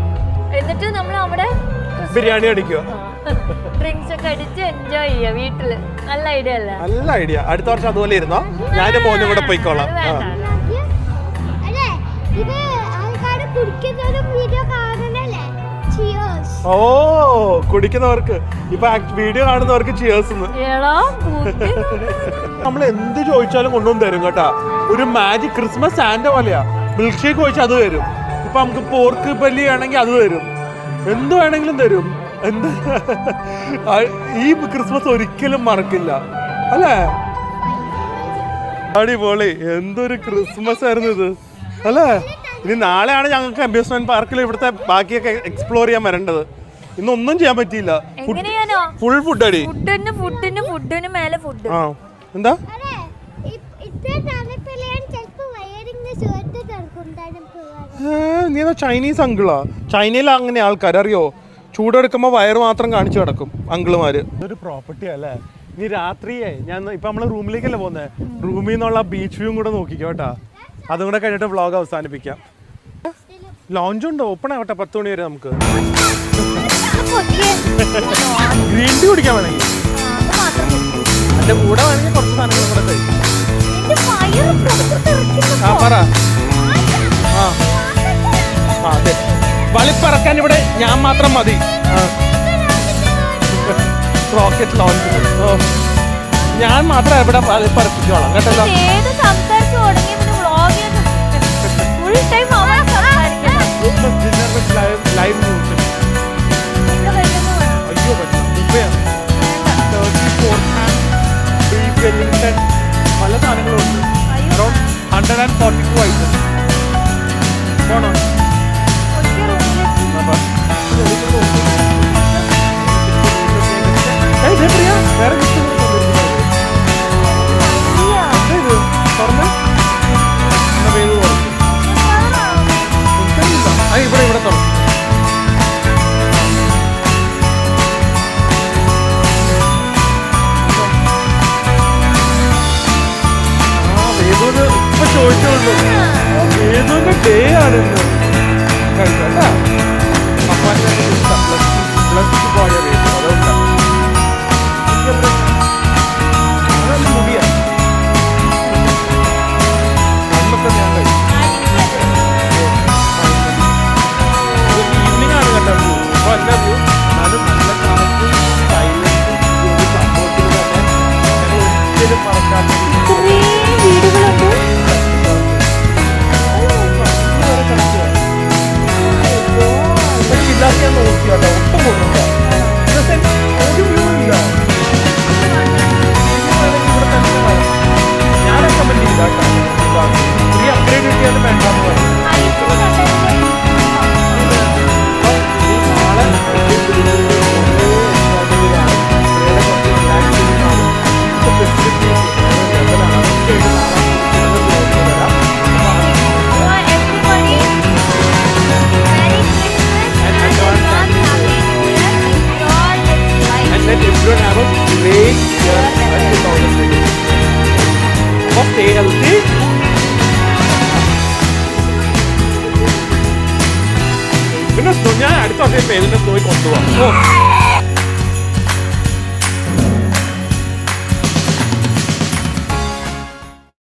എന്നിട്ട് നമ്മൾ അവിടെ ബിരിയാണി അടിക്കുക, ഡ്രിങ്ക്സ് ഒക്കെ അടിച്ച് എൻജോയ് ചെയ്യുക വീട്ടില്. നല്ല ഐഡിയ അല്ലേ? നല്ല ഐഡിയ. അടുത്ത വർഷം അതുപോലെ ഇരുന്നോ? ഞാൻ മോനും കൂടെ പോയിക്കോളാം. ഓ, കുടിക്കുന്നവർക്ക് ഇപ്പൊ വീഡിയോ കാണുന്നവർക്ക് ചിയേഴ്സ്. നമ്മൾ എന്ത് ചോദിച്ചാലും കൊണ്ടുവന്ന് തരും കേട്ടാ. ഒരു മാജിക് ക്രിസ്മസ് സാന്റ പോലെയാ. മിൽക്ക് ഷേക്ക് ചോദിച്ചാൽ അത് തരും. ഇപ്പൊ നമുക്ക് പോർക്ക് ബല്ലി ആണെങ്കിൽ അത് തരും. എന്ത് വേണമെങ്കിലും തരും. എന്ത് ഈ ക്രിസ്മസ് ഒരിക്കലും മറക്കില്ല അല്ലേ? അടിപൊളി. എന്തൊരു ക്രിസ്മസ് ആയിരുന്നു ഇത് അല്ലേ? ഇനി നാളെയാണ് ഞങ്ങൾക്ക് അമ്യൂസ്മെന്റ് പാർക്കിൽ ഇവിടുത്തെ ബാക്കിയൊക്കെ എക്സ്പ്ലോർ ചെയ്യാൻ വരേണ്ടത്. ഇന്നൊന്നും ചെയ്യാൻ പറ്റിയില്ല. ഫുൾ ഫുഡ് അടി. ഫുഡിന് മേലെ ഫുഡ്. എന്താ നീ ചൈനീസ് അങ്കിളാ? ചൈനയിൽ അങ്ങനെ ആൾക്കാർ അറിയോ? ചൂടെടുക്കുമ്പോൾ വയറ് മാത്രം കാണിച്ചു കിടക്കും അങ്കിളുമാര്. ഇതൊരു പ്രോപ്പർട്ടി അല്ലേ? ഇനി രാത്രിയേ ഞാൻ ഇപ്പൊ നമ്മള് റൂമിലേക്കല്ലേ പോകുന്നത്. റൂമിൽ നിന്നുള്ള ബീച്ച് വ്യൂ കൂടെ നോക്കിക്കോ കേട്ടാ. അതും കൂടെ കഴിഞ്ഞിട്ട് വ്ളോഗ് അവസാനിപ്പിക്കാം. ലോഞ്ച് ഉണ്ട്, ഓപ്പൺ ആവട്ടെ 10 മണി വരെ. നമുക്ക് ഗ്രീൻ ടീ കുടിക്കാൻ വേണമെങ്കിൽ എന്റെ കൂടെ വേണമെങ്കിൽ കുറച്ച് സാധനങ്ങൾ കൂടെ കഴിക്കും. പറ. അതെ, വളിപ്പറക്കാൻ ഇവിടെ ഞാൻ മാത്രം മതി. റോക്കറ്റ് ലോഞ്ച് ഞാൻ മാത്രം എവിടെ വളിപ്പറപ്പിച്ചോളാം കേട്ടല്ലോ. Live news. അയ്യോ പല സാധനങ്ങളും ഉണ്ട്. Around 142 items. പോണോ? വേറെ ഇവിടെ ഇവിടെ തുറന്നു. വേദൂന് ഇപ്പൊ ചോദിച്ചോളൂ, വേദൂന്റെ ഡേ ആണെന്ന് കഴിച്ചല്ലേ. പ്ലസ് ടു പോയ വേദു അതുകൊണ്ടാ അതല്ല മുടിയാ അന്നത്തെ ഞാൻ കഴിച്ചു. ഈവനിങ് ആണ് കേട്ടോ വ്യൂ. ഇപ്പൊ അല്ല വ്യൂ, എന്നാലും നല്ല കാറ്റും സൈലൻസും ഒരു സംഭവത്തിൽ തന്നെ ഞങ്ങൾ ഒരിക്കലും മറക്കാത്ത ഇല്ലാത്ത നോക്കിയാട്ടോ ഒട്ടും പോകുന്നില്ല. ഒരു വ്യൂ ഇല്ല. ഇവിടെ തന്നെ ഞാൻ റെക്കമെൻഡ് ചെയ്ത കേട്ടോ. ഈ അപ്ഗ്രേഡ് കിട്ടിയാലും വേണ്ടാന്ന് പറഞ്ഞു. Everyone have a great year 2020. Stay healthy. പിന്നെ ഞാൻ അടുത്ത വർഷം പേരിനെ പോയി കൊണ്ടുപോകാം.